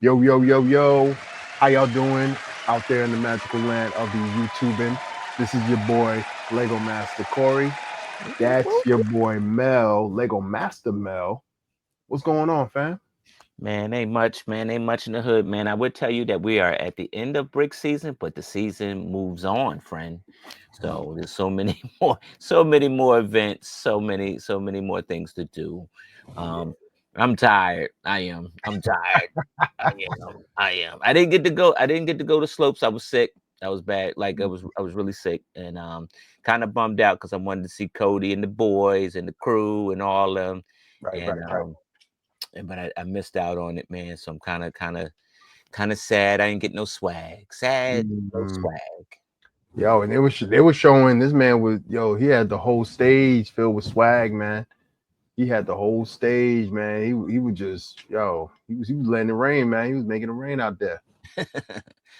Yo, yo, yo, yo. How y'all doing out there in the magical land of the YouTubing? This is your boy, Lego Master Corey. That's your boy, Mel, Lego Master Mel. What's going on, fam? Man, ain't much, man. Ain't much in the hood, man. I would tell you that we are at the end of brick season, but the season moves on, friend. So there's so many more events, so many more things to do. Um, I'm tired. I am. I'm tired. I am. I am. I didn't get to go. I didn't get to go to slopes. I was sick. That was bad. Like I was really sick and kind of bummed out because I wanted to see Cody and the boys and the crew and all them. Right, And right, right. but I missed out on it, man. So I'm kind of sad. I didn't get no swag. Sad, no Mm, swag. Yo, and they were showing this man was he had the whole stage filled with swag, man. He had the whole stage, man. He was just he was letting it rain, man. He was making it rain out there.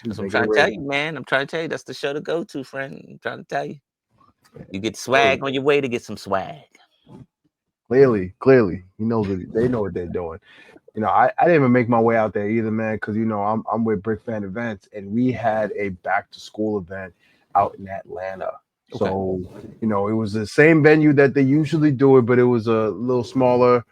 He That's was what I'm making it trying to tell rain. you, man. I'm trying to tell you that's the show to go to, friend. I'm trying to tell you. You get Clearly, swag on your way to get some swag. clearly, he knows what they know what they're doing. I didn't even make my way out there either, man, because I'm with Brick Fan Events, and we had a back to school event out in Atlanta. Okay. So it was the same venue that they usually do it, but it was a little smaller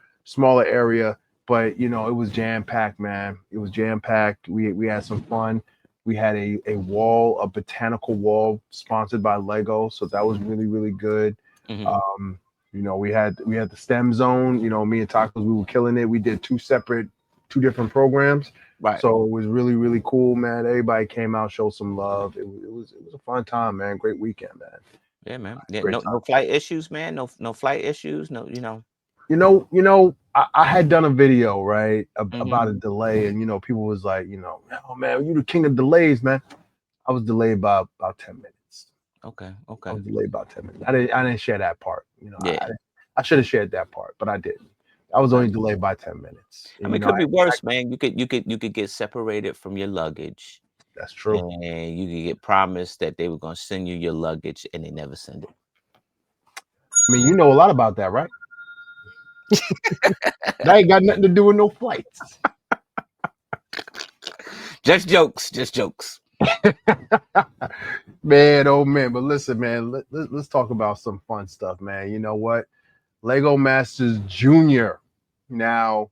area. But it was jam packed, man. It was jam packed. We had some fun. We had a botanical wall sponsored by Lego, so that was really really good. Hmm. Um, we had the STEM zone. Me and Tacos, we were killing it. We did two different programs. Right. So it was really, really cool, man. Everybody came out, showed some love. It was a fun time, man. Great weekend, man. Yeah, man. Yeah, Great no time. flight issues, man. No flight issues. No. I had done a video, right, Hmm. about a delay, and people was like, oh man, you the king of delays, man. I was delayed by about 10 minutes. Okay. I Okay. was delayed about 10 minutes. I didn't share that part. Yeah. I should have shared that part, but I didn't. I was Okay. only delayed by 10 minutes. I And mean, it could be worse, man. You could get separated from your luggage, that's true. and you could get promised that they were gonna send you your luggage, and they never send it. I mean, you know a lot about that, right? That ain't got nothing to do with no flights. Just jokes. Just jokes. Man, oh man. But listen, man, let's talk about some fun stuff, man. You know what? Lego Masters Junior. Now,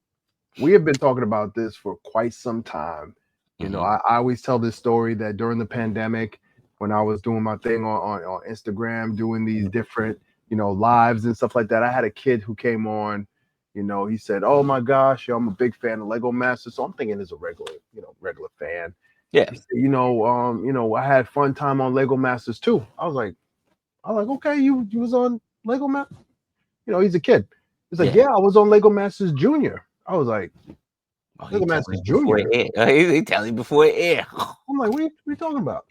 we have been talking about this for quite some time. Hmm. I always tell this story that during the pandemic, when I was doing my thing on Instagram, doing these different, lives and stuff like that, I had a kid who came on. He said, "Oh my gosh, I'm a big fan of Lego Masters." So I'm thinking as a regular fan. Yeah. He said, I had fun time on Lego Masters too. I was like, okay, you was on Lego Masters. He's a kid. He's like, Yeah. yeah, I was on Lego Masters Junior. I was like, Oh, he Lego telling Masters you before it Junior. air. He telling you before it air. I'm like, what are you talking about?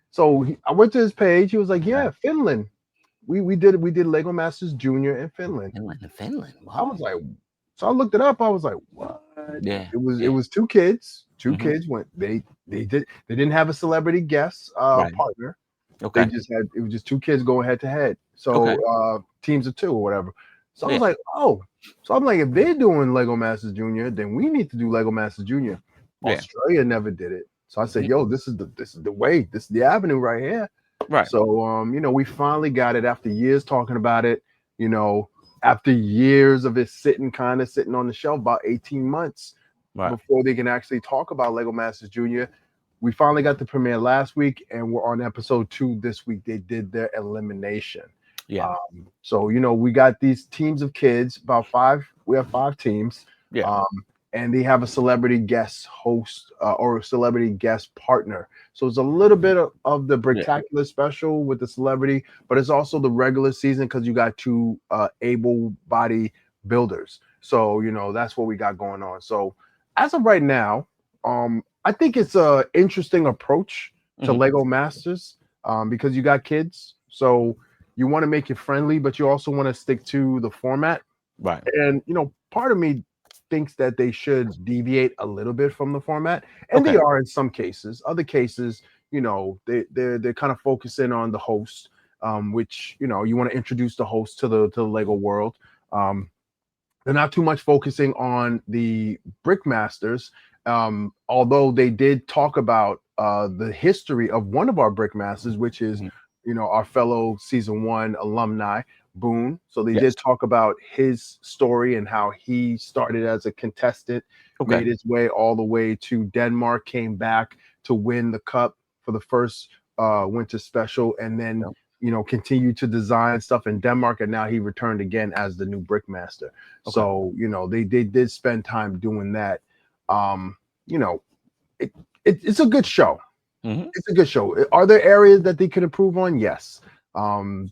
So I went to his page. He was like, Okay. yeah, Finland. We did Lego Masters Junior in Finland. Finland. I Wow. was like, so I looked it up. I was like, what? Yeah. It Yeah. was two kids. Two Hmm. kids went. They didn't have a celebrity guest Right. partner. They Okay. just had it was just two kids going head to head. Okay. So teams of two or whatever. So I was Yeah. like, oh. So I'm like, if they're doing Lego Masters Junior, then we need to do Lego Masters Junior. Yeah. Australia never did it. So I said, Mhm. yo, this is the way. This is the avenue right here. Right. So we finally got it after years talking about it, you know, after years of it sitting on the shelf, about 18 months Right. before they can actually talk about Lego Masters Junior. We finally got the premiere last week, and we're on episode 2 this week. They did their elimination. Yeah. So we got these teams of kids, about five. We have 5 teams, Yeah. um, and they have a celebrity guest host or a celebrity guest partner. So it's a little bit of the Yeah. Bricktacular special with the celebrity, but it's also the regular season because you got two able-bodied builders. So that's what we got going on. So as of right now, I think it's a interesting approach to Hmm. Lego Masters because you got kids, so you want to make it friendly, but you also want to stick to the format. Right. And part of me thinks that they should deviate a little bit from the format, and they Okay. are in some cases. Other cases, they're kind of focusing on the host, which you want to introduce the host to the Lego world. They're not too much focusing on the brick masters Although they did talk about the history of one of our brick masters, which is, Mhm. our fellow season one alumni, Boone. So they Yes. did talk about his story and how he started as a contestant, Okay. made his way all the way to Denmark, came back to win the cup for the first winter special, and then Yep. continued to design stuff in Denmark, and now he returned again as the new brickmaster. Okay. So they did spend time doing that. um you know it, it's a good show. Hmm. It's a good show. Are there areas that they could improve on? Yes.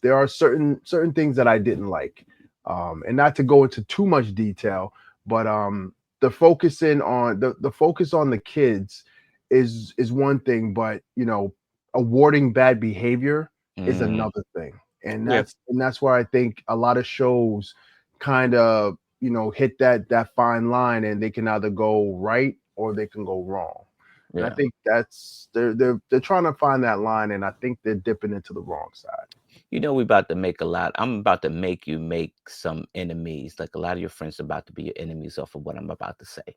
There are certain things that I didn't like, and not to go into too much detail, but the focus on the kids is one thing, but awarding bad behavior is Mm. another thing, and Yeah. that's where I think a lot of shows kind of hit that fine line, and they can either go right or they can go wrong. And I Yeah. think that's they're trying to find that line, and I think they're dipping into the wrong side. We about to make a lot. I'm about to make you make some enemies. Like a lot of your friends are about to be your enemies off of what I'm about to say.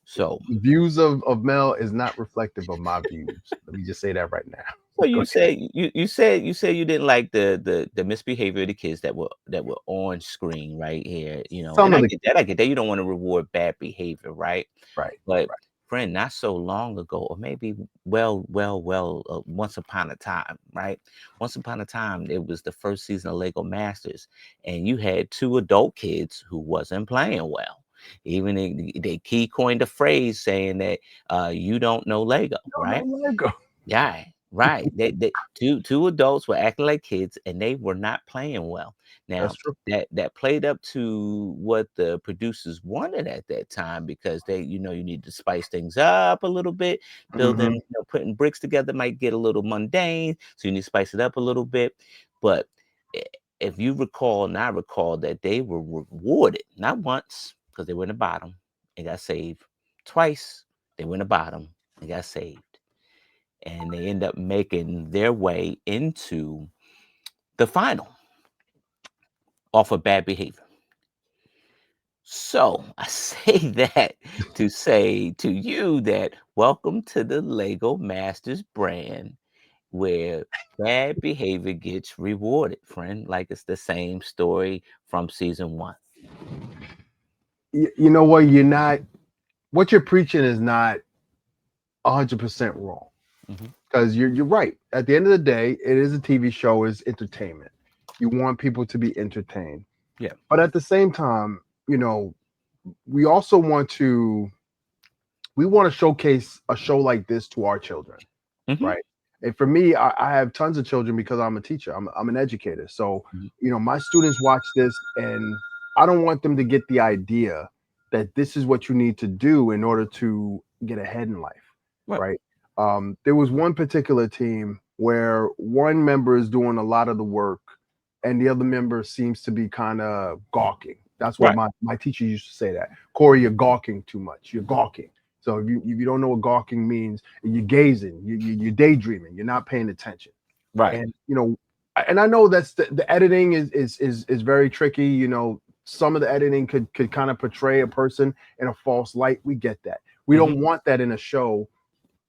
So, Views of Mel is not reflective of my views. Let me just say that right now. so Go you ahead. say you said you didn't like the misbehavior of the kids that were on screen right here. Some And of I the get that. I get that. You don't want to reward bad behavior, right? right, But right. friend, not so long ago, or maybe once upon a time, right? Once upon a time, it was the first season of Lego Masters, and you had two adult kids who wasn't playing well. Even they key coined a phrase saying that you don't know Lego, No, no, right? let it go. Yeah, right. They two adults were acting like kids, and they were not playing well. That's Now true. that played up to what the producers wanted at that time, because you need to spice things up a little bit. Building, Hmm. putting bricks together might get a little mundane, so you need to spice it up a little bit. But i- if you recall, and I recall that they were rewarded not once because they were in the bottom and got saved, twice they were in the bottom and got saved, and they end up making their way into the final off of bad behavior. So I say that to say to you that welcome to the Lego Masters brand, where bad behavior gets rewarded, friend. Like it's the same story from season one. You know what? You're not what you're preaching is not 100% wrong, Hmm. because you're right. At the end of the day, it is a TV show, is entertainment. You want people to be entertained, Yeah. but at the same time, we also want to showcase a show like this to our children, Hmm. right? And for me, I have tons of children because I'm a teacher. I'm an educator. So, Hmm. my students watch this, and I don't want them to get the idea that this is what you need to do in order to get ahead in life, Right. right? There was one particular team where one member is doing a lot of the work, and the other member seems to be kind of gawking. That's what Right. my teacher used to say that. Corey, you're gawking too much. You're gawking. So if you don't know what gawking means, you're gazing, you're daydreaming, you're not paying attention. Right. And and I know that's the editing is very tricky. Some of the editing could kind of portray a person in a false light. We get that. We Hmm. don't want that in a show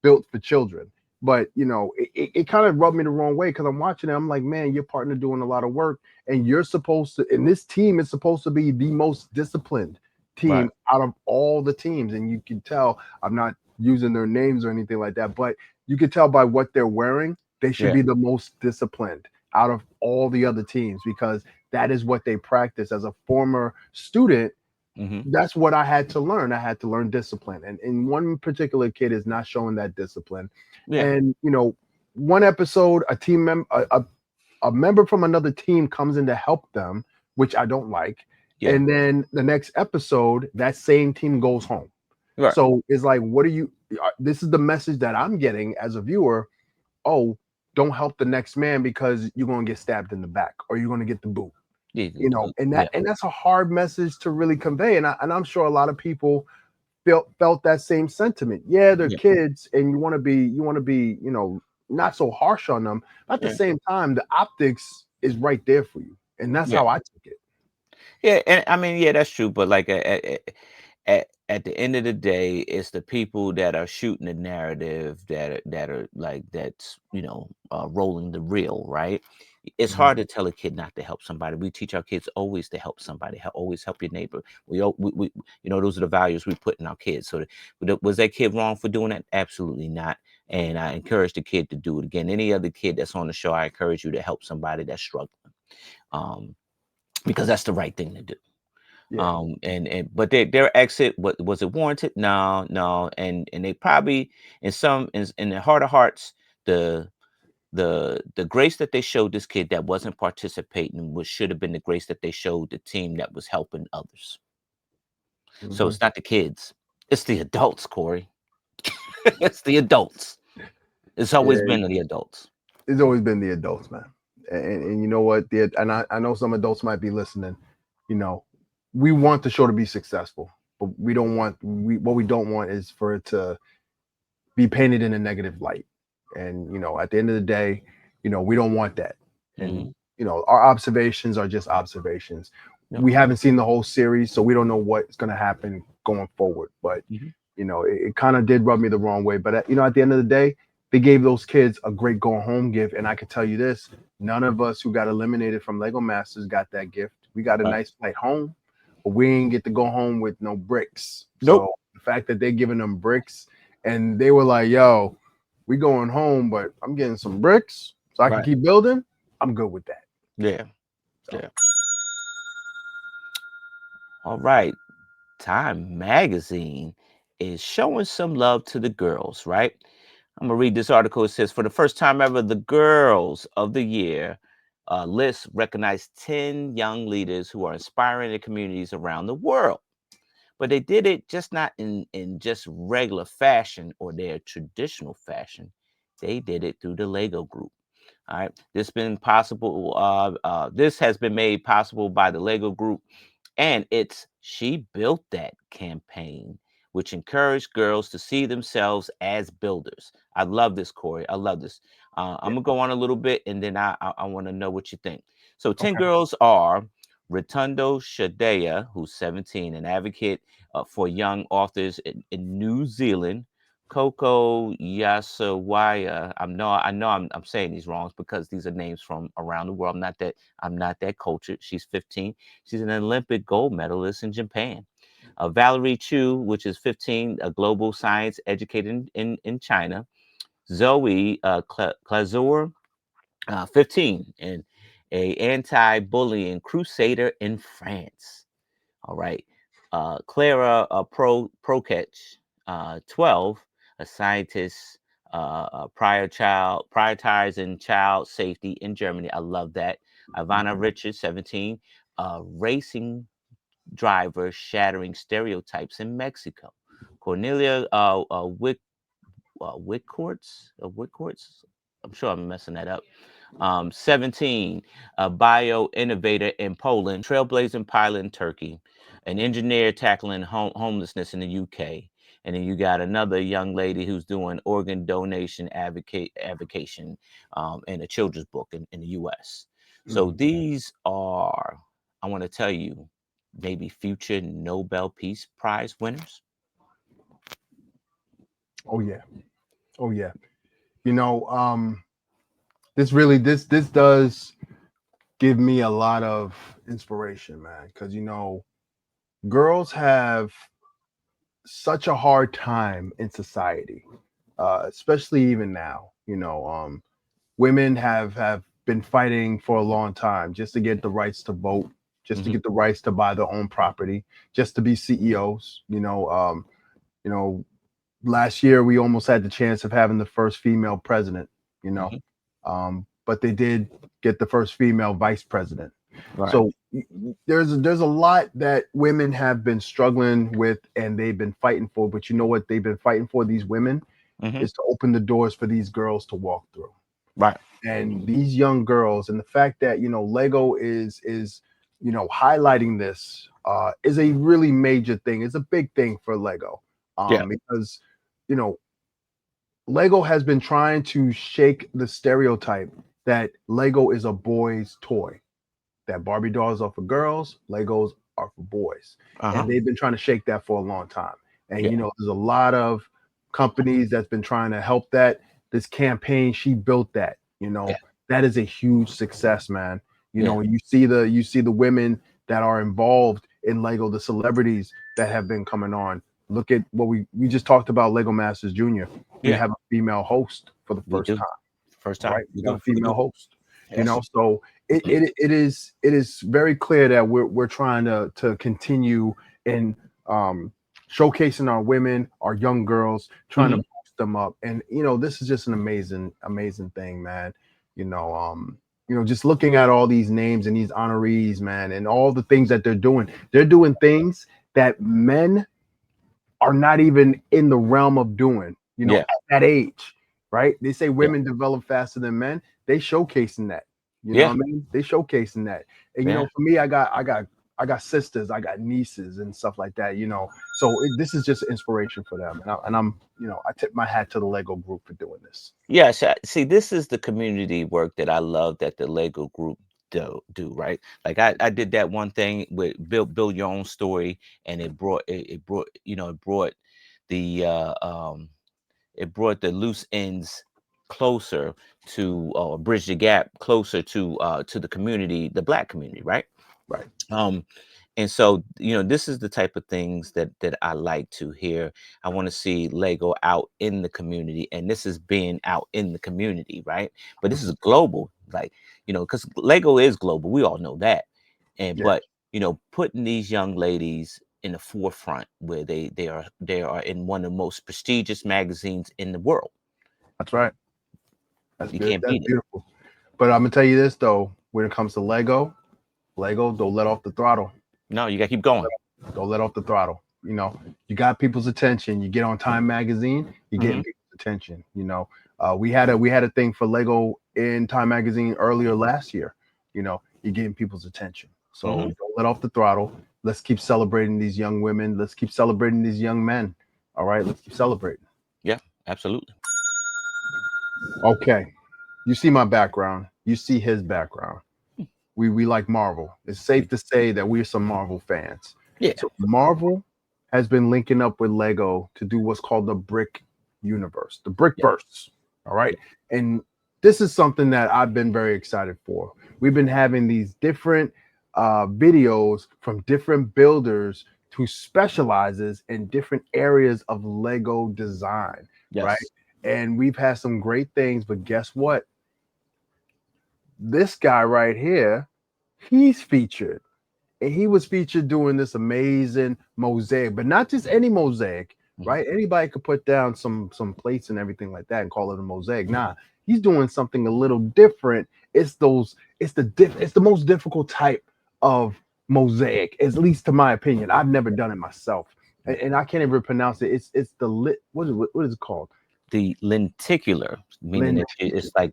built for children. But it kind of rubbed me the wrong way, because I'm watching it. I'm like, man, your partner doing a lot of work, and you're supposed to. And this team is supposed to be the most disciplined Right. team out of all the teams, and you can tell. I'm not using their names or anything like that, but you can tell by what they're wearing. They should Yeah. be the most disciplined out of all the other teams, because that is what they practice. As a former student, Hmm. that's what I had to learn. I had to learn discipline. And one particular kid is not showing that discipline. Yeah. And one episode, a member from another team comes in to help them, which I don't like. Yeah. And then the next episode, that same team goes home. Right. So it's like, what are you? This is the message that I'm getting as a viewer. Oh, don't help the next man because you're gonna get stabbed in the back, or you're gonna get the boot. Yeah. And Yeah. that's a hard message to really convey. And I'm sure a lot of people felt that same sentiment. Yeah, they're Yeah. kids, and you want to be not so harsh on them. But at the Yeah. same time, the optics is right there for you, and that's Yeah. how I took it. Yeah, and I mean, yeah, that's true. But like, at the end of the day, it's the people that are shooting the narrative that are like that's rolling the reel, right? It's Mhm. hard to tell a kid not to help somebody. We teach our kids always to help somebody, always help your neighbor. We those are the values we put in our kids. So was that kid wrong for doing that? Absolutely not. And I encourage the kid to do it again. Any other kid that's on the show, I encourage you to help somebody that's struggling, um, because that's the right thing to do. Yeah. And but their exit, was it warranted? No, no. And they probably, in their heart of hearts, the the grace that they showed this kid that wasn't participating was should have been the grace that they showed the team that was helping others. So Mhm. it's not the kids, it's the adults, Corey. It's the adults. It's always Yeah. been the adults. It's always been the adults, man. And you know what? I know some adults might be listening. You know, we want the show to be successful, but what we don't want is for it to be painted in a negative light. And at the end of the day, we don't want that. And Hmm. our observations are just observations. Yep. We haven't seen the whole series, so we don't know what's going to happen going forward. But Hmm. it kind of did rub me the wrong way. But at the end of the day, they gave those kids a great going home gift. And I can tell you this: none of us who got eliminated from Lego Masters got that gift. We got a Right. nice flight home, but we didn't get to go home with no bricks. Nope. So the fact that they're giving them bricks, and they were like, "Yo, we going home, but I'm getting some bricks so I can Right. keep building." I'm good with that. Yeah. So Yeah. All right. Time Magazine is showing some love to the girls, right? I'm gonna read this article. It says, for the first time ever, the Girls of the Year list recognized 10 young leaders who are inspiring their communities around the world. But they did it just not in just regular fashion or their traditional fashion. They did it through the Lego Group. All right, this has been made possible by the Lego Group, and it's She Built That campaign, which encouraged girls to see themselves as builders. I love this, Corey. I love this. yeah, I'm gonna go on a little bit, and then I want to know what you think. So 10 okay, girls are Rotundo Shadea, who's 17, an advocate for young authors in New Zealand. Coco Yasawaya. I know I'm saying these wrongs because these are names from around the world. I'm not that cultured. She's 15. She's an Olympic gold medalist in Japan. Valerie Chu, which is 15, a global science educator in China. Zoe Clazour, 15, and a anti-bullying crusader in France. All right. Clara Prokech, 12, a scientist, prioritizing child safety in Germany. I love that. Ivana Richards, 17, racing driver shattering stereotypes in Mexico. Cornelia Wickorts. I'm sure I'm messing that up. 17, a bio innovator in Poland, trailblazing pilot in Turkey, an engineer tackling homelessness in the UK. And then you got another young lady who's doing organ donation advocation in a children's book in the US. So Mhm. these are, I want to tell you, maybe future Nobel Peace Prize winners. Oh yeah, oh yeah. You know, this does give me a lot of inspiration, man. Because girls have such a hard time in society, especially even now. Women have been fighting for a long time just to get the rights to vote, just to Hmm. get the rights to buy their own property, just to be CEOs. You know, last year we almost had the chance of having the first female president. You know, Hmm. but they did get the first female vice president. Right. So there's a lot that women have been struggling with and they've been fighting for. But you know what they've been fighting for, these women, Hmm. is to open the doors for these girls to walk through. Right. And these young girls, and the fact that Lego is highlighting this is a really major thing. It's a big thing for Lego, Yeah. because you know Lego has been trying to shake the stereotype that Lego is a boy's toy, that Barbie dolls are for girls, Legos are for boys, Uh-huh. and they've been trying to shake that for a long time. And Yeah. you know, there's a lot of companies that's been trying to help that. This campaign, she built that. You Yeah. know, that is a huge success, man. You Yeah. know, you see the women that are involved in Lego, the celebrities that have been coming on. Look at what we just talked about Lego Masters Junior. We Yeah. have a female host for the We first do. time, First all time. right? We We got do. a We female do. host. You Yes. know, so it is very clear that we're trying to continue in showcasing our women, our young girls, trying to Mhm. boost them up. And you know, this is just an amazing thing, man. You know, just looking at all these names and these honorees, man, and all the things that they're doing. They're doing things that men are not even in the realm of doing, you know, Yeah. at that age, right? They say Yeah. women develop faster than men. They showcasing that. You know Yeah. what I mean? They showcasing that. And you Yeah. know, for me, I got sisters, I got nieces and stuff like that, you know. So this is just inspiration for them. And I'm, you know, I tip my hat to the Lego group for doing this. Yes, see, this is the community work that I love that the Lego group do right. Like I did that one thing with build your own story, and it brought it brought the it brought the loose ends closer to or bridge the gap closer to the community, the Black community, right? Right. Um, and so, this is the type of things that I like to hear. I want to see Lego out in the community, and this is being out in the community, right? But this is global, like, because Lego is global. We all know that. And Yeah, but putting these young ladies in the forefront where they are in one of the most prestigious magazines in the world. that's right. That's You good. can't That's beat it. beautiful. But I'm gonna tell you this though, when it comes to Lego, don't let off the throttle. No, you gotta keep going. Don't let off the throttle. You know, you got people's attention. You get on Time Magazine, you're getting Hmm. people's attention. You know, we had a thing for Lego in Time Magazine earlier last year. You know, you're getting people's attention. So Hmm. don't let off the throttle. Let's keep celebrating these young women. Let's keep celebrating these young men. All right, let's keep celebrating. Yeah, absolutely. Okay, you see my background. You see his background. We like Marvel. It's safe to say that we're some Marvel fans. Yeah. So Marvel has been linking up with Lego to do what's called the Brick Universe, the Yeah. Brickverse. All right. And this is something that I've been very excited for. We've been having these different videos from different builders who specializes in different areas of Lego design, right? Yes. And we've had some great things, but guess what? This guy right here, he's featured, and he was featured doing this amazing mosaic, but not just any mosaic, Mhm. right? Anybody could put down some plates and everything like that and call it a mosaic. Nah, he's doing something a little different. It's the most difficult type of mosaic, at least to my opinion. I've never done it myself, and I can't even pronounce it. It's the lit. What is it called? The lenticular, meaning it's Lenticular. like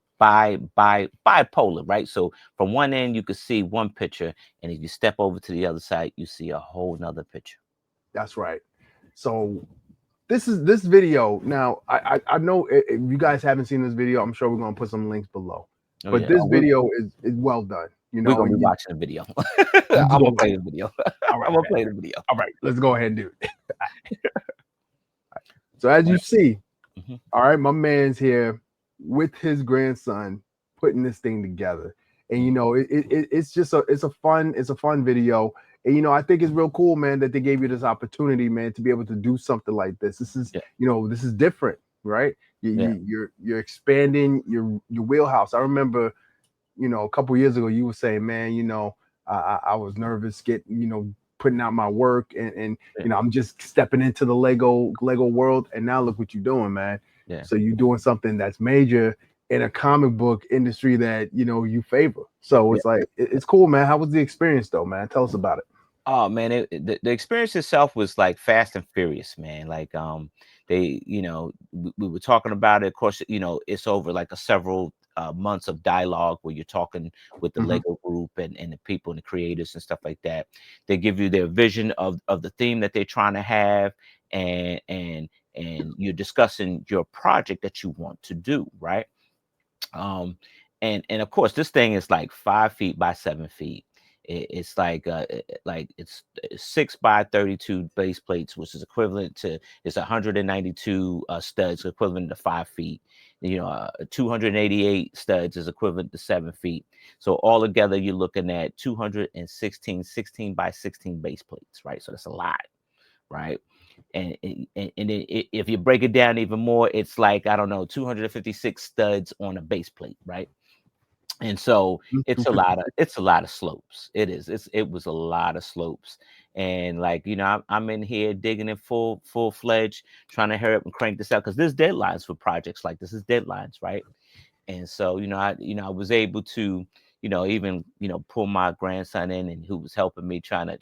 bipolar, right? So from one end you can see one picture, and if you step over to the other side, you see a whole nother picture. That's right. So this video. Now I know if you guys haven't seen this video, I'm sure we're gonna put some links below. Oh But yeah. this Oh, video is well done. You we're know, gonna be watching the video. you just I'm gonna gonna watch play it. the video. All right, I'm gonna play the video. all right. Let's go ahead and do it. So as you see, Mhm. all right, my man's here with his grandson putting this thing together. And you know, it's just a fun video. And you know, I think it's real cool, man, that they gave you this opportunity, man, to be able to do something like this. This is, Yeah. this is different, right? You, Yeah. you you're expanding your wheelhouse. I remember, a couple years ago, you were saying, man, I was nervous getting, putting out my work, and Yeah. I'm just stepping into the Lego world, and now look what you're doing, man. Yeah. So you're doing something that's major in a comic book industry that you favor. So Yeah. it's like it's cool, man. How was the experience though, man? Tell us about it. Oh man, the experience itself was like fast and furious, man. Like we were talking about it. Of course, it's over like a several months of dialogue where you're talking with the Mhm. Lego group and the people and the creators and stuff like that. They give you their vision of the theme that they're trying to have, and you're discussing your project that you want to do, right? Um, and of course, this thing is like 5 feet by 7 feet. It's like it's 6 by 32 base plates, which is equivalent to, it's 192 studs, equivalent to 5 feet. 288 studs is equivalent to 7 feet. So all together, you're looking at 216 16 by 16 base plates, right? So that's a lot, right? And then if you break it down even more, it's like, I don't know, 256 studs on a base plate, right? And so it's a lot 256. of, it's a lot of slopes. It was a lot of slopes. And like, I'm in here digging in full fledged, trying to hurry up and crank this out, because there's deadlines for projects like this. Is deadlines, right? And so, I was able to, even, pull my grandson in, and who was helping me trying to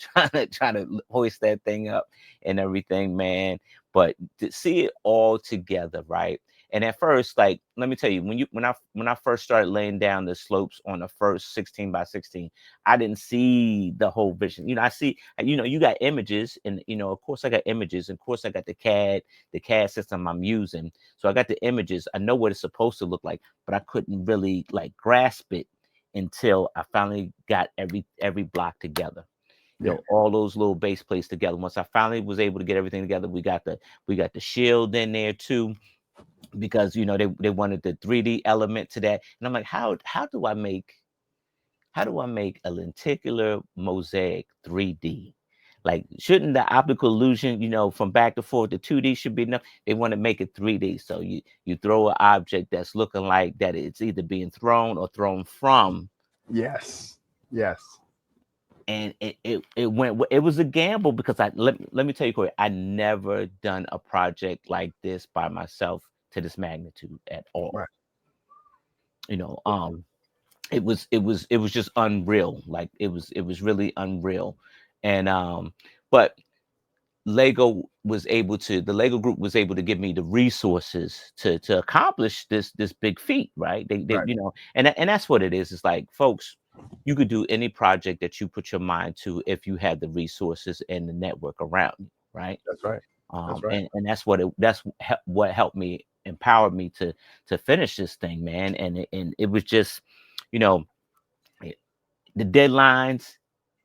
hoist that thing up and everything, man. But to see it all together, right? And at first, like, let me tell you, when I first started laying down the slopes on the first 16 by 16, I didn't see the whole vision. I see, you got images, and of course I got images, and of course I got the CAD system I'm using. So I got the images. I know what it's supposed to look like, but I couldn't really like grasp it until I finally got every block together. Yeah. All those little base plates together. Once I finally was able to get everything together, we got the shield in there too, because they wanted the 3D element to that. And I'm like, how do I make a lenticular mosaic 3D? Like, shouldn't the optical illusion, from back and forth, the 2D should be enough? They want to make it 3D. So you throw an object that's looking like that it's either being thrown or thrown from. Yes. Yes. And it was a gamble, because let me tell you, Corey, I never done a project like this by myself to this magnitude at all. Right. It was just unreal. Like, it was really unreal. And but the Lego group was able to give me the resources to accomplish this big feat, right? They Right. and that's what it is. It's like, folks, you could do any project that you put your mind to if you have the resources and the network around you, right? That's right. That's right. And that's what helped me, empowered me to finish this thing, man. And it was just, you know, the deadlines,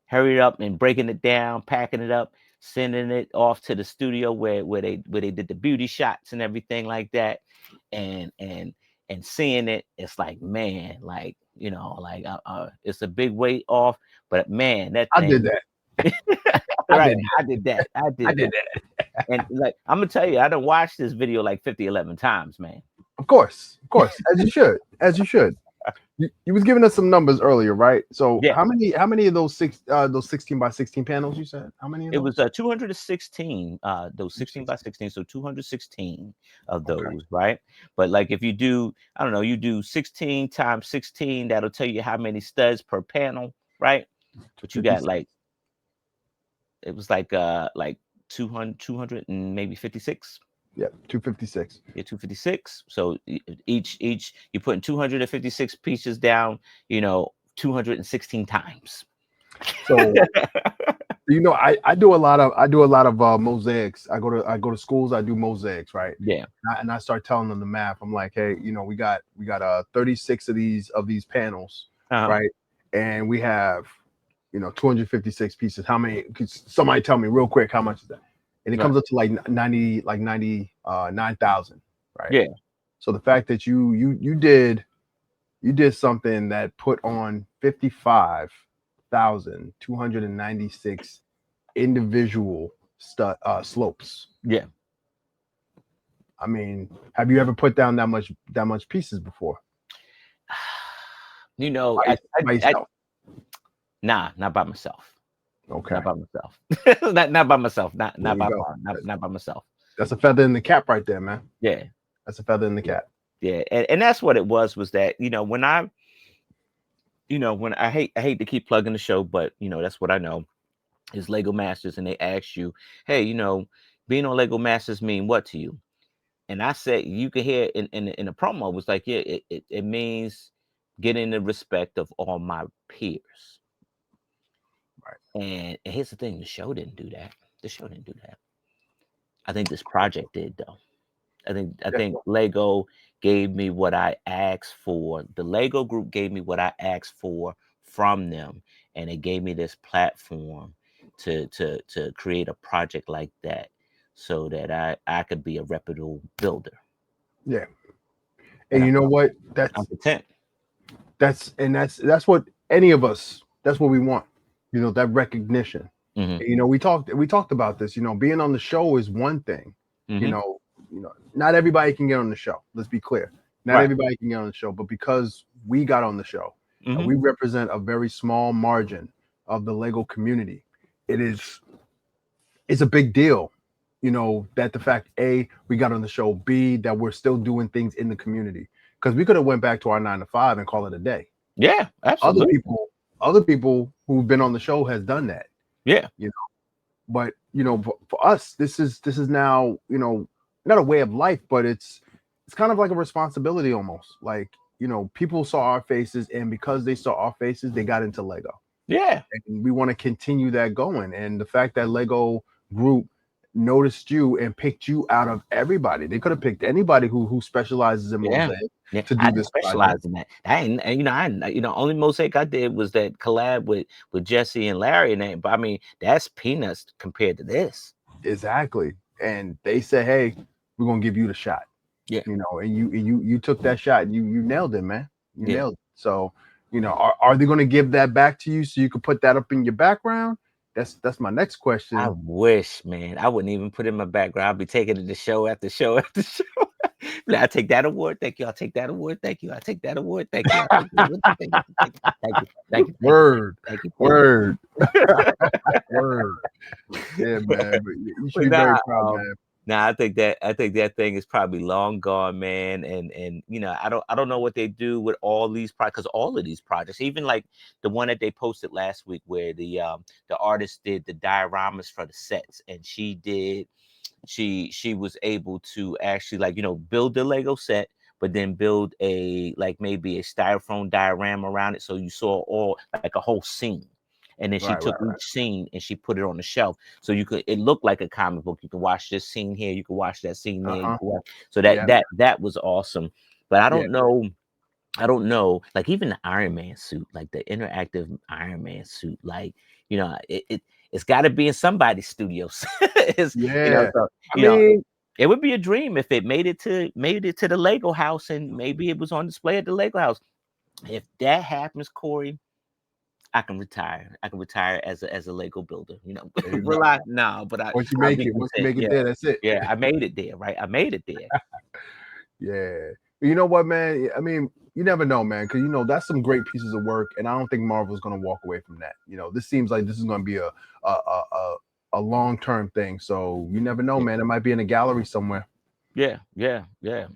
hurry up and breaking it down, packing it up, sending it off to the studio where they did the beauty shots and everything like that, and seeing it, it's like, man, like, like, it's a big weight off, but man, that I did thing, that. I right? did I did that. I that. I did did that. that. And like, I'm gonna tell you, I done watched this video like 50, 11 times, man. Of course, as you should, as you should. You was giving us some numbers earlier, right? So Yeah. how many of those 16 by 16 panels you said? How many of It those? was 216, those 16 by 16, so 216 of Okay. those, right? But like, if you do, I don't know, you do 16 times 16, that'll tell you how many studs per panel, right? But you got 56. like, it was like 200 and maybe 56. Yeah, 256. Yeah, 256. So each you're putting 256 pieces down, 216 times. So I do a lot of mosaics. I go to schools. I do mosaics, right? Yeah. And I start telling them the math. I'm like, hey, we got 36 of these panels, right? And we have 256 pieces. How many? Could somebody tell me real quick how much is that? And it comes up to like 99,000, right? Yeah. So the fact that you did something that put on 55,296 individual slopes. Yeah. I mean, have you ever put down that much pieces before? By yourself? Nah, not by myself. Okay. Not by myself. not by myself. Not There you by go. far. Not by myself. That's a feather in the cap right there, man. Yeah. That's a feather in the cap. Yeah. And that's what it was that, when I hate to keep plugging the show, but that's what I know is Lego Masters, and they ask you, hey, being on Lego Masters mean what to you? And I said, you can hear in the promo was like, yeah, it means getting the respect of all my peers. Right. And here's the thing, the show didn't do that. The show didn't do that. I think this project did, though. I think Lego gave me what I asked for. The Lego group gave me what I asked for from them. and it gave me this platform to create a project like that, so that I could be a reputable builder. Yeah. And And you know what? I'm content. That's what any of us, that's what we want. You know, that recognition. Hmm. And, you know, we talked about this. You know, being on the show is one thing. You Hmm. know, not everybody can get on the show. Let's be clear. Not Right. everybody can get on the show, but because we got on the show and Hmm. we represent a very small margin of the Lego community, it is it's a big deal. You know, that the fact A, we got on the show, B, that we're still doing things in the community. Because we could have went back to our 9 to 5 and call it a day. Yeah, Other absolutely. people, other people who've been on the show has done that. Yeah. You know, but for us, this is now, not a way of life, but it's kind of like a responsibility almost. Like, people saw our faces, and because they saw our faces, they got into Lego. Yeah. And we want to continue that going. And the fact that Lego Group noticed you and picked you out of everybody, they could have picked anybody who specializes in Yeah. mosaic Yeah. to I do didn't this project. specialize in that. I ain't, and, only mosaic I did was that collab with Jesse and Larry and that. But I mean, that's peanuts compared to this. Exactly. And they said, hey, we're gonna give you the shot. Yeah. And you took that shot, and you nailed it, man. You Yeah. nailed it. So, are they gonna give that back to you so you can put that up in your background? That's my next I question. wish, man. I wouldn't even put it in my background. I'd be taking it to show after show after show. Like, I take that award, thank you. I'll take that award, thank you. I take that award, thank you. I take that award, thank you. Thank you, thank you, thank you, Word, thank you, thank you. word, word. Yeah, man. But you should But be very nah, proud, man. nah, I think that thing is probably long gone, man. And I don't know what they do with all these projects, because all of these projects, even like the one that they posted last week, where the artist did the dioramas for the sets, and she was able to actually, like, build the Lego set, but then build a, like, maybe a styrofoam diorama around it, so you saw all, like, a whole scene. And then she Right, took right, right. each scene and she put it on the shelf, so it looked like a comic book. You can watch this scene here, you can watch that scene there, you Uh-huh. can watch, so that Yeah, that that was awesome. But yeah, I don't know, like, even the Iron Man suit, like the interactive Iron Man suit, like, it's got to be in somebody's studio. It's, yeah. so, I mean, it would be a dream if it made it to the Lego house, and maybe it was on display at the Lego house. If that happens, Corey, I can retire. I can retire as a Lego builder. there you Will go. I? No, but I'll be Once you content. make it Yeah, there, that's it. yeah. I made it there, right? I made it there. Yeah. You know what, man? I mean, you never know, man, because that's some great pieces of work, and I don't think Marvel's gonna walk away from that. This seems like this is gonna be a long-term thing. So you never know, Yeah. man. It might be in a gallery somewhere. Yeah, yeah, yeah.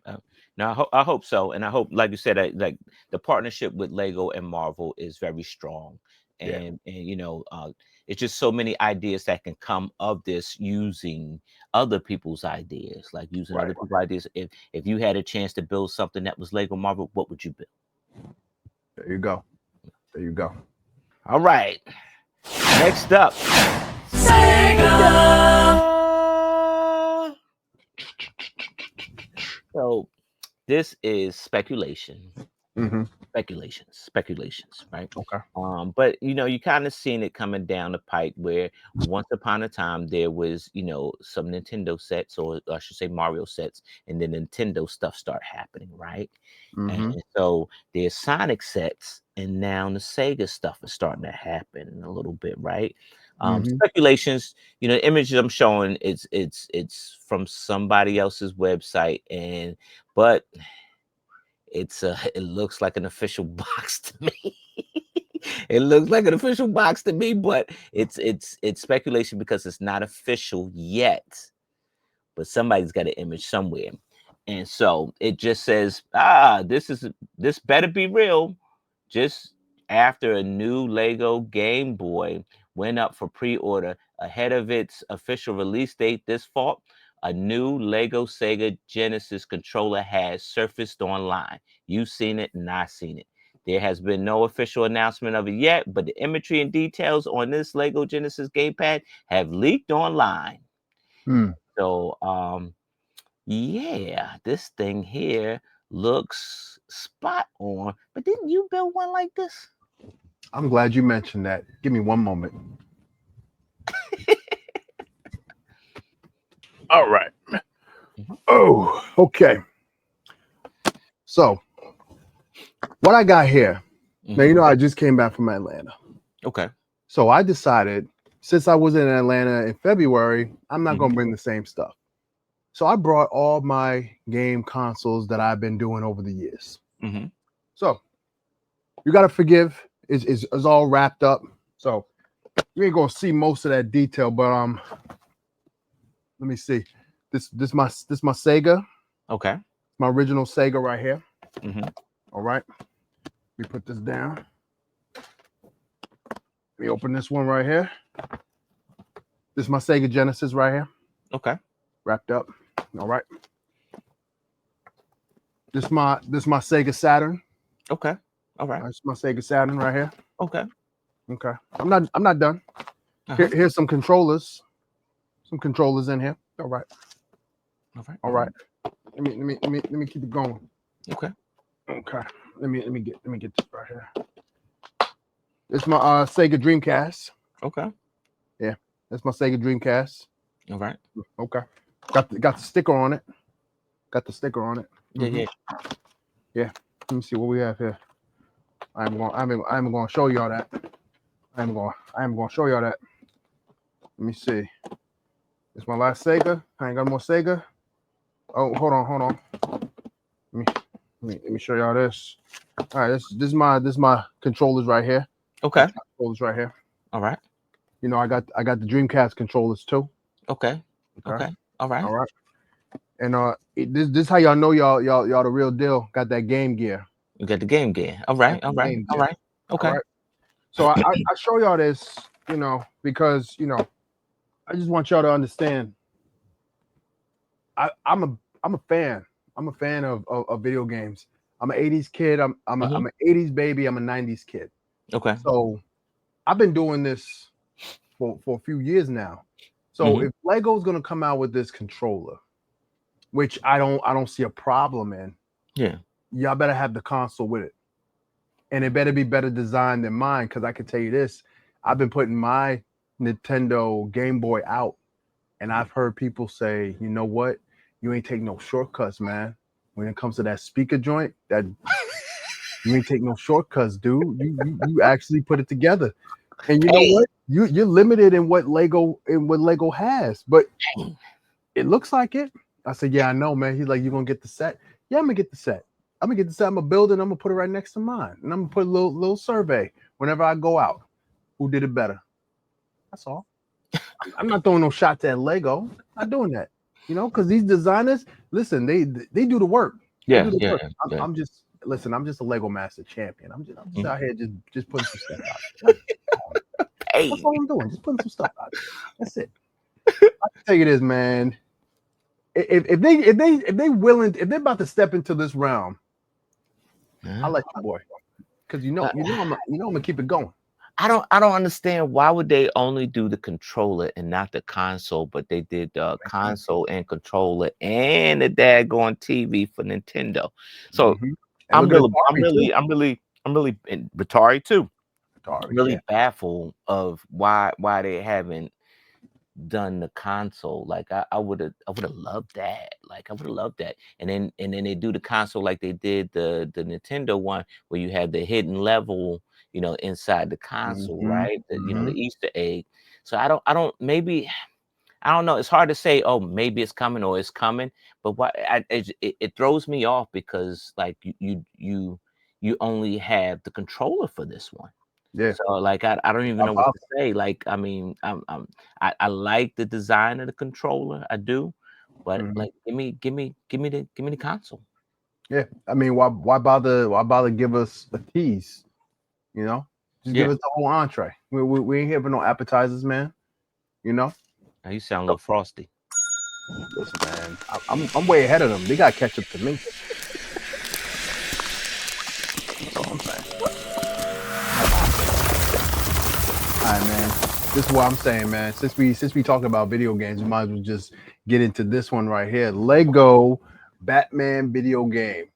Now I hope so, and I hope, like you said, like, the partnership with Lego and Marvel is very strong, Yeah. and it's just so many ideas that can come of this, using other people's ideas, like using Right. other people's ideas. If you had a chance to build something that was Lego Marvel, what would you build? There you go. There you go. All right, next up, so this is speculation. Hmm. Speculations, right? Okay. But you kind of seen it coming down the pipe, where once upon a time there was, some Nintendo sets, or I should say Mario sets, and then Nintendo stuff start happening, right? And Hmm. so there's Sonic sets, and now the Sega stuff is starting to happen a little bit, right? Hmm. Speculations, the images I'm showing, it's from somebody else's website, but it looks like an official box to me. It looks like an official box to me, but it's speculation because it's not official yet. But somebody's got an image somewhere. And so it just says, this better be real. Just after a new Lego Game Boy went up for pre-order ahead of its official release date this fall, a new Lego Sega Genesis controller has surfaced online. You've seen it and I've seen it. There has been no official announcement of it yet, but the imagery and details on this Lego Genesis gamepad have leaked online. Hmm. So, yeah, this thing here looks spot on. But didn't you build one like this? I'm glad you mentioned that. Give me one moment. All right. Oh, okay. So, what I got here. Now, you know, I just came back from Atlanta. Okay. So, I decided since I was in Atlanta in February, I'm not going to bring the same stuff. So, I brought all my game consoles that I've been doing over the years. So, you got to forgive. It's all wrapped up. So, you ain't going to see most of that detail, but let me see. This my Sega. Okay. My original Sega right here. All right. Let me put this down. Let me open this one right here. This is my SEGA Genesis right here. Okay. Wrapped up. All right. This my SEGA Saturn. Okay. All right. This is my SEGA Saturn right here. Okay. Okay. I'm not done. Here's some controllers. Some controllers in here. All right. All right. Let me keep it going. Okay. Okay. Let me get this right here. This is my Sega Dreamcast. Okay. Yeah, that's my Sega Dreamcast. All right. Okay. Got the sticker on it. Got the sticker on it. Yeah. Let me see what we have here. I'm gonna show y'all that. I'm gonna show y'all that. Let me see. It's my last Sega. I ain't got more Sega. Oh, hold on. Let me show y'all this. All right, this is my controllers right here. Okay. Controllers right here. All right. You know, I got the Dreamcast controllers too. Okay. All right. All right. And this how y'all know y'all the real deal. Got that Game Gear. You got the Game Gear. All right. Okay. All right. So I show y'all this, you know, because you know, I just want y'all to understand. I'm a fan. I'm a fan of video games. I'm an 80s kid. I'm an 80s baby. I'm a 90s kid. Okay. So I've been doing this for a few years now. So if Lego's gonna come out with this controller, which I don't see a problem in, y'all better have the console with it. And it better be better designed than mine, because I can tell you this, I've been putting my Nintendo Game Boy out, and I've heard people say, you know what? You ain't take no shortcuts, man. When it comes to that speaker joint, that you ain't take no shortcuts, dude. You actually put it together. And you know what? You're limited in what Lego has, but it looks like it. I said, yeah, I know, man. He's like, you gonna get the set? Yeah, I'm gonna get the set. I'm gonna build it. I'm gonna put it right next to mine, and I'm gonna put a little survey whenever I go out. Who did it better? That's all. I'm not throwing no shots at Lego. I'm not doing that. You know, because these designers, listen, they do the work. Yeah. I'm just a Lego Master champion. I'm just out here just putting some stuff out. That's all I'm doing. Just putting some stuff out. That's it. I can tell you this, man. If they're about to step into this realm, I'll let you boy, because you know I'm gonna keep it going. I don't understand why would they only do the controller and not the console, but they did the console and controller and the daggone TV for Nintendo. So I'm really Atari too. Really baffled of why they haven't done the console. Like I would have loved that. Like I would have loved that. And then they do the console like they did the Nintendo one, where you had the hidden level, you know, inside the console, right? You know, the Easter egg. So I don't know. It's hard to say, oh, maybe it's coming or it's coming, but it throws me off, because like you only have the controller for this one. Yeah. So like I don't even know what to say. Like I mean, I like the design of the controller, I do, but like give me the console. Yeah, I mean, why bother give us a tease? You know, just give us the whole entree. We ain't here for no appetizers, man. You know. Now you sound a little frosty. Listen, man, I'm way ahead of them. They got to catch up to me. That's all I'm saying. All right, man. This is what I'm saying, man. Since we talk about video games, we might as well just get into this one right here. Lego Batman video game.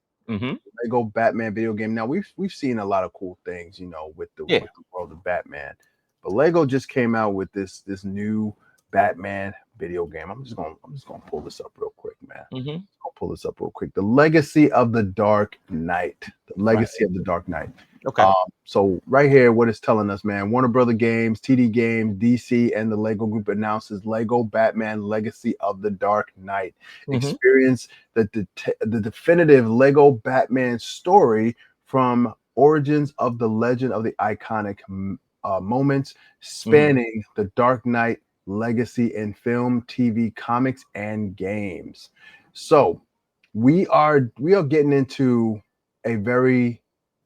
Lego Batman video game. Now we've seen a lot of cool things, you know, with the Yeah. world of Batman, but Lego just came out with this new Batman video game. I'm just gonna pull this up real quick, man. Hmm. I'll pull this up real quick. The Legacy of the Dark Knight. The Right. Legacy of the Dark Knight. Okay. So right here, what it's telling us, man, Warner Brother Games, TD Games, DC, and the Lego Group announces Lego Batman Legacy of the Dark Knight. Hmm. Experience the definitive Lego Batman story from origins of the legend of the iconic moments Hmm. spanning the Dark Knight legacy in film, TV, comics, and games. So we are getting into a very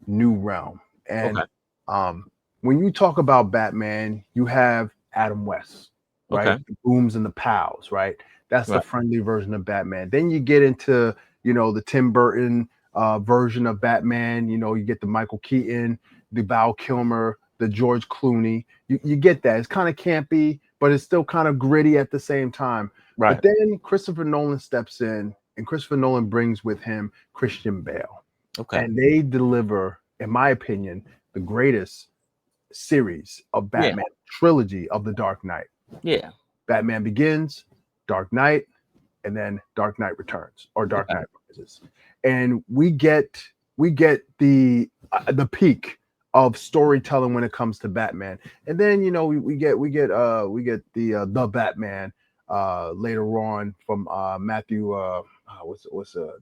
new realm. And Okay. when you talk about Batman, you have Adam West, right? Okay. The booms and the pals, right? That's the Right. friendly version of Batman. Then you get into, the Tim Burton version of Batman. You get the Michael Keaton, the Val Kilmer, the George Clooney. You get that. It's kind of campy, but it's still kind of gritty at the same time. But Right. then Christopher Nolan steps in, and Christopher Nolan brings with him Christian Bale. Okay. And they deliver, in my opinion, the greatest series of Yeah. Batman trilogy of the Dark Knight. Yeah. Batman Begins, Dark Knight, and then Dark Knight Returns or Dark Okay. Knight Rises. And we get the peak of storytelling when it comes to Batman. And then we get the Batman later on from Matthew what's the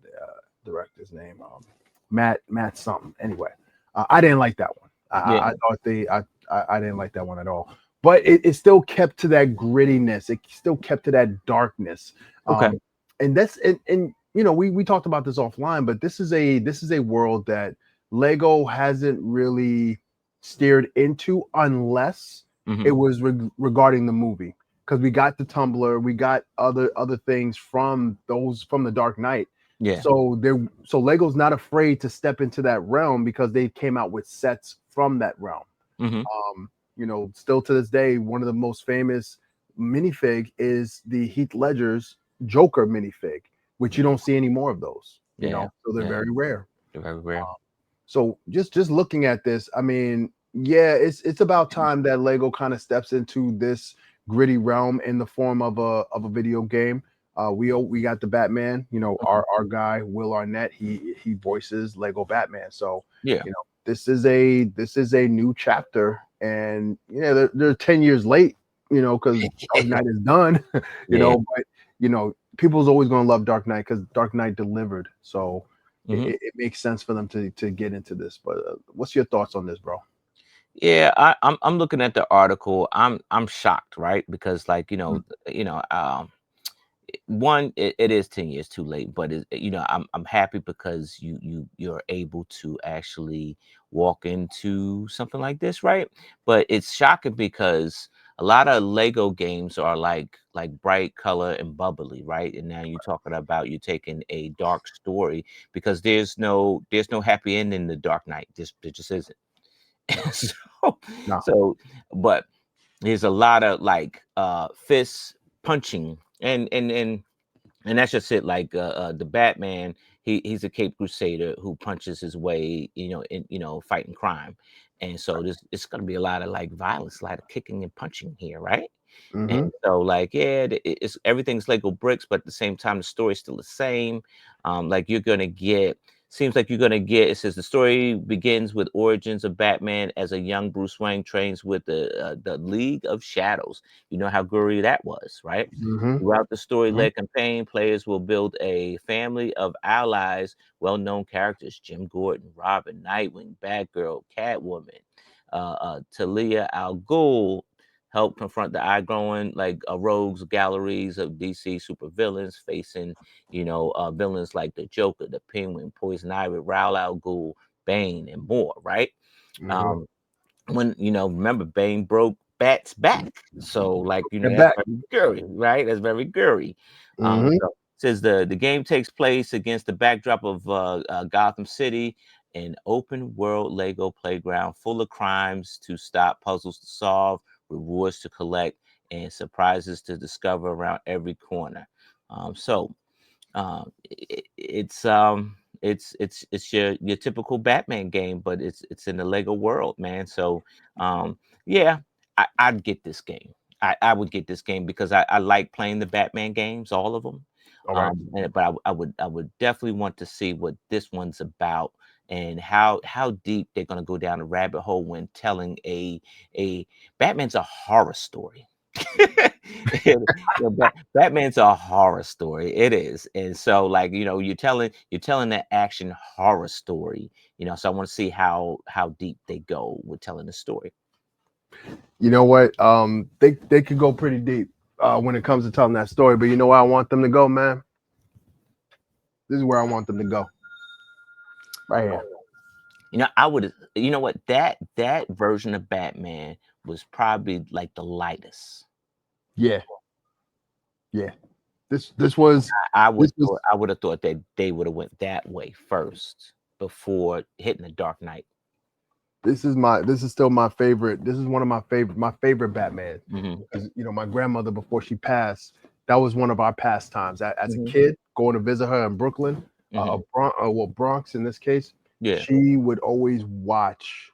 director's name? Matt something. Anyway, I didn't like that one. Yeah. I thought I didn't like that one at all. But it still kept to that grittiness. It still kept to that darkness. Okay. And that's and we talked about this offline, but this is a world that Lego hasn't really steered into unless Hmm. it was regarding the movie, because we got the Tumblr, we got other things from the Dark Knight. Yeah. So Lego's not afraid to step into that realm because they came out with sets from that realm. Hmm. Still to this day, one of the most famous minifig is the Heath Ledger's Joker minifig, which you don't see any more of those. Yeah. So they're Yeah. very rare. They're very rare. So just looking at this, I mean, yeah, it's about time that Lego kind of steps into this gritty realm in the form of a video game. We got the Batman, our guy Will Arnett, he voices Lego Batman. So Yeah. this is a new chapter, and they're 10 years late, because Dark Knight is done, Yeah. but people's always going to love Dark Knight because Dark Knight delivered. So Hmm. it makes sense for them to get into this. But what's your thoughts on this, bro? Yeah, I'm looking at the article. I'm shocked, right? Because like one, it is 10 years too late, but I'm happy because you're able to actually walk into something like this, right? But it's shocking because a lot of Lego games are like bright color and bubbly, right? And now you're talking about you taking a dark story because there's no happy end in the Dark Knight. There just isn't. so No. so but there's a lot of like fist punching and that's just it. Like the Batman, he's a Cape Crusader who punches his way, in fighting crime, and so this it's gonna be a lot of like violence, a lot of kicking and punching here, right? And Mm-hmm. so, like, yeah, it's everything's Lego bricks, but at the same time, the story's still the same. Like you're gonna get, seems like you're gonna get. It says the story begins with origins of Batman as a young Bruce Wayne trains with the League of Shadows. You know how gory that was, right? Mm-hmm. Throughout the Mm-hmm. story-led campaign, players will build a family of allies, well-known characters: Jim Gordon, Robin, Nightwing, Batgirl, Catwoman, Talia al Ghul, help confront the eye-growing like rogues galleries of DC supervillains facing, villains like the Joker, the Penguin, Poison Ivy, Ra's al Ghul, Bane, and more. Right? Mm-hmm. Um, when remember Bane broke Bat's back, so like Get that's back. very gory, right? That's very gory. Mm-hmm. So says the game takes place against the backdrop of Gotham City, an open world Lego playground full of crimes to stop, puzzles to solve, rewards to collect, and surprises to discover around every corner. So it's it's your typical Batman game, but it's in the Lego world, man. So yeah, I'd get this game. I would get this game because I like playing the Batman games, all of them. All right. But I would definitely want to see what this one's about and how deep they're gonna go down the rabbit hole when telling a Batman's a horror story. Batman's a horror story. It is, and so like you're telling that action horror story. So I want to see how deep they go with telling the story. You know what? They could go pretty deep when it comes to telling that story. But you know where I want them to go, man? This is where I want them to go. Right here. I would. You know what? That version of Batman was probably like the lightest. Yeah. Yeah. This was I this would was thought, I would have thought that they would have went that way first before hitting the Dark Knight. this is still my favorite. This is one of my favorite Batman. Mm-hmm. Because my grandmother, before she passed, that was one of our pastimes as a Mhm. kid, going to visit her in Brooklyn, Bronx in this case. Yeah. She would always watch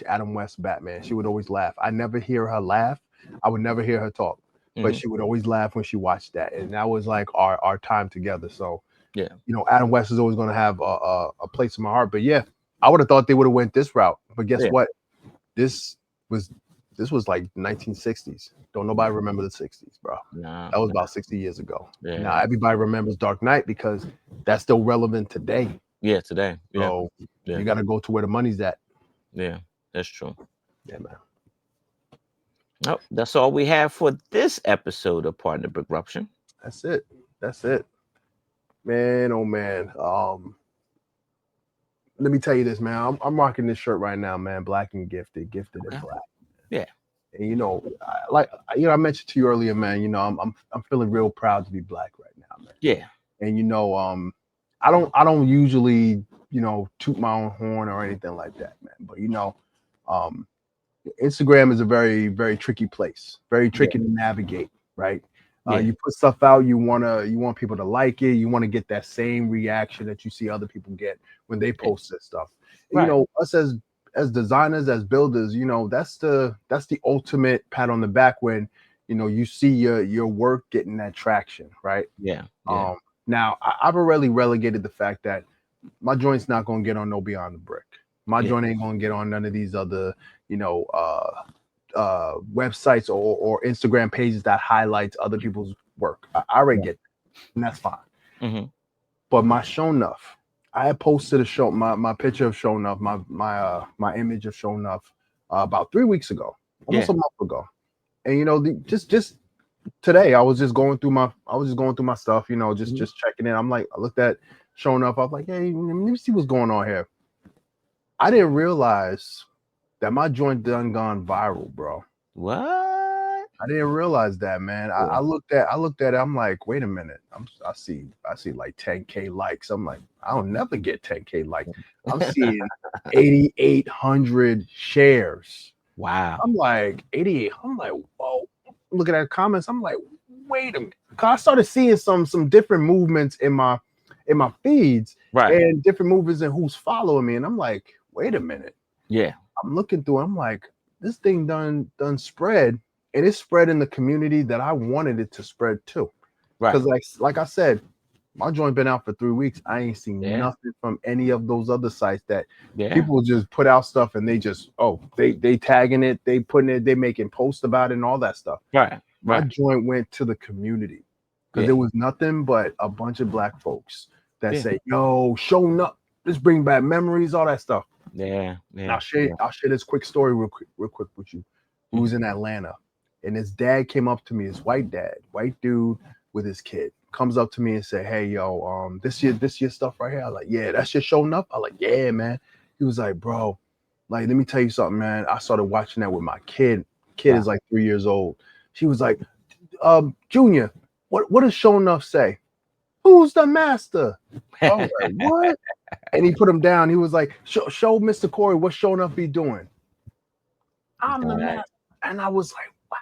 Adam West Batman. She would always laugh. I never hear her laugh. I would never hear her talk, but Mhm. she would always laugh when she watched that, and that was like our time together. So Yeah. Adam West is always going to have a place in my heart. But yeah, I would have thought they would have went this route. But guess Yeah. what? This was like 1960s. Don't nobody remember the 60s, bro. Nah. That was about 60 years ago. Yeah. Now everybody remembers Dark Knight because that's still relevant today. Yeah. Today. Yeah. So Yeah. you got to go to where the money's at. Yeah. That's true. Yeah, man. Oh, that's all we have for this episode of Partner Brickruption. That's it. That's it. Man, oh man. Let me tell you this, man. I'm rocking this shirt right now, man. Black and gifted Okay. and black. Yeah. And I mentioned to you earlier, man. I'm feeling real proud to be black right now, man. Yeah. And I don't usually toot my own horn or anything like that, man. But Instagram is a very, very tricky place, very tricky to navigate, right? Yeah. You put stuff out, you want people to like it, you want to get that same reaction that you see other people get when they post this stuff. Right. Us as designers, as builders, that's the ultimate pat on the back when you see your work getting that traction, right? Yeah. Yeah. Now I've already relegated the fact that my joint's not gonna get on no Beyond the Brick. My joint ain't gonna get on none of these other, websites or Instagram pages that highlights other people's work. I already get that, and that's fine. Mm-hmm. But my Show Enough, I had posted my picture of Show Enough, my image of Show Enough about 3 weeks ago, almost a month ago. And just today I was just going through my stuff, just checking in. I'm like, I looked at Show Enough, I was like, hey, let me see what's going on here. I didn't realize that my joint done gone viral, bro. What? I didn't realize that, man. I looked at it. I'm like, wait a minute. I see like 10K likes. I'm like, I'll never get 10K likes. I'm seeing 8,800 shares. Wow. I'm like 88. I'm like, whoa. Looking at comments. I'm like, wait a minute. Cause I started seeing some different movements in my feeds, Right. and different movements in who's following me. And I'm like, wait a minute. Yeah. I'm looking through. I'm like, this thing done spread, and it spread in the community that I wanted it to spread to. Right. Because like I said, my joint been out for 3 weeks. I ain't seen nothing from any of those other sites that people just put out stuff and they just they tagging it, they putting it, they making posts about it and all that stuff. Right. My joint went to the community because there was nothing but a bunch of black folks that say, yo, showing up, let's bring back memories, all that stuff. Yeah. I'll share this quick story real quick with you. Who was in Atlanta, and his dad came up to me, his white dude with his kid, comes up to me and said, hey, yo, this your stuff right here. I like, yeah, that's your Show Enough. I like, yeah, man. He was like, bro, like, let me tell you something, man. I started watching that with my kid. Kid is like 3 years old. She was like, Junior, what does Show Enough say? Who's the master? I was like, what? And he put him down. He was like, show Mr. Corey what Show Enough be doing. I'm the master. And I was like, wow.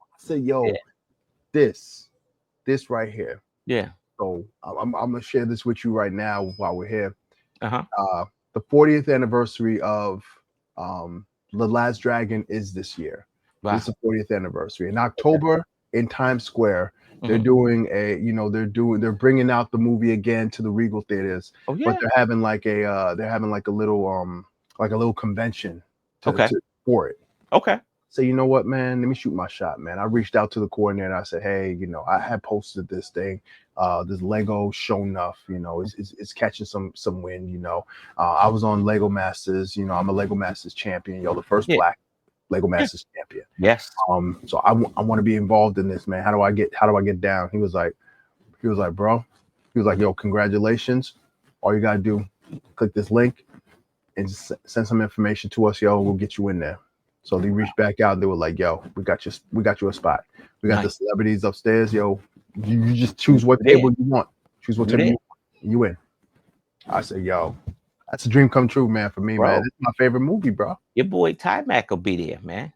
I said, yo, this right here. Yeah. So I'm gonna share this with you right now while we're here. Uh-huh. The 40th anniversary of The Last Dragon is this year. Wow. This is the 40th anniversary. In October in Times Square, they're Mhm. doing they're bringing out the movie again to the Regal theaters, Oh but yeah. they're having like a little convention Okay. for it. Okay. So you know what, man? Let me shoot my shot, man. I reached out to the coordinator. I said, hey, I had posted this thing, this Lego show enough. It's catching some wind. I was on Lego Masters. I'm a Lego Masters champion. The first Yeah. black Lego Yeah. Masters champion. Yes. So I want to be involved in this, man. How do I get down? He was like, bro. He was like, yo, congratulations. All you gotta do, click this link and just send some information to us, yo. We'll get you in there. So they reached back out. They were like, "Yo, we got you a spot. We got the celebrities upstairs, yo. You just choose what table you want. Choose what table you want. You in." I said, "Yo, that's a dream come true, man. For me, man. It's my favorite movie, bro. Your boy Ty Mac will be there, man.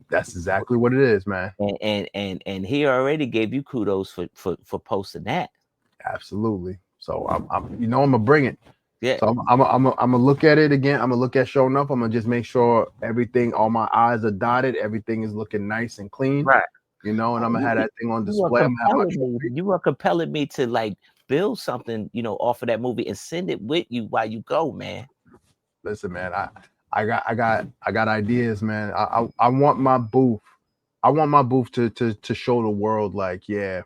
That's exactly what it is, man. And he already gave you kudos for posting that. Absolutely. So I'm gonna bring it. Yeah. So I'm gonna look at it again. I'm gonna look at showing up. I'm gonna just make sure everything, all my I's are dotted. Everything is looking nice and clean. Right. And I'm gonna have that thing on You display. are compelling me to like build something, off of that movie and send it with you while you go, man. Listen, man, I got ideas, man. I want my booth. I want my booth to show the world, like, yeah,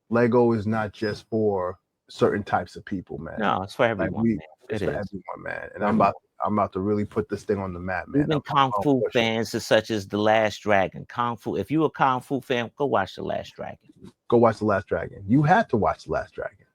Lego is not just for certain types of people, man. No, it's for everyone. Man. It's for everyone, man. And I'm about to really put this thing on the map, man. Even Kung Fu fans such as The Last Dragon. Kung Fu. If you're a Kung Fu fan, go watch The Last Dragon. Go watch The Last Dragon. You had to watch The Last Dragon.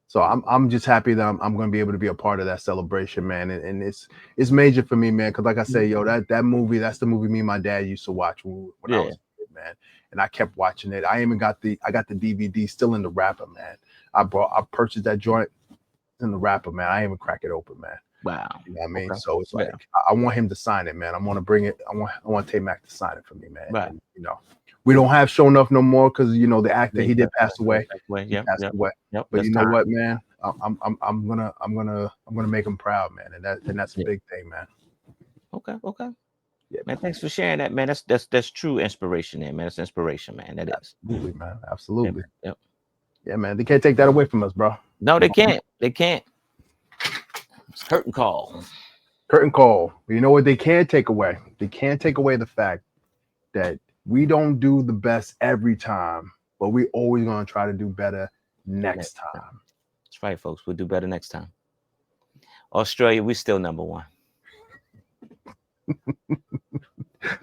So I'm just happy that I'm going to be able to be a part of that celebration, man. And it's major for me, man. Because like I say, yo, that movie, that's the movie me and my dad used to watch when I was a kid, man. And I kept watching it. I got the DVD still in the wrapper, man. I purchased that joint in the wrapper, man. I ain't even crack it open, man. Wow. You know what I mean? Okay. So it's like I want him to sign it, man. I want to bring it. I want Tay-Mac to sign it for me, man. Right. And, we don't have Show Enough no more because the actor he did pass away. He passed away. Yep, but you know what, man? I'm gonna make him proud, man. And that's a big thing, man. Okay. Yeah, man. Thanks for sharing that, man. That's true inspiration, there, man. That's inspiration, man. That is. Absolutely, man. Absolutely. Yep. Yeah, man. They can't take that away from us, bro. No, they can't. They can't. It's curtain call. Curtain call. You know what they can't take away? They can't take away the fact that we don't do the best every time, but we always gonna try to do better next time. That's right, folks. We'll do better next time. Australia, we still number one.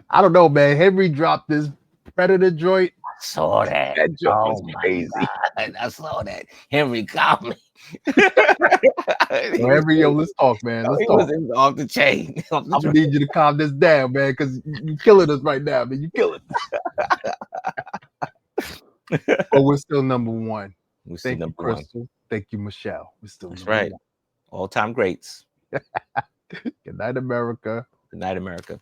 I don't know, man. Henry dropped this Predator joint. I saw that. That joint was crazy. God, I saw that. Henry got me. Henry, yo, let's talk, man. Let's talk. Off the chain. I'm gonna need you to calm this down, man, because you're killing us right now, man. You're killing us. But we're still number one. Thank you, Crystal. Thank you, Michelle. We're still That's right. All-time greats. Good night, America. Good night, America.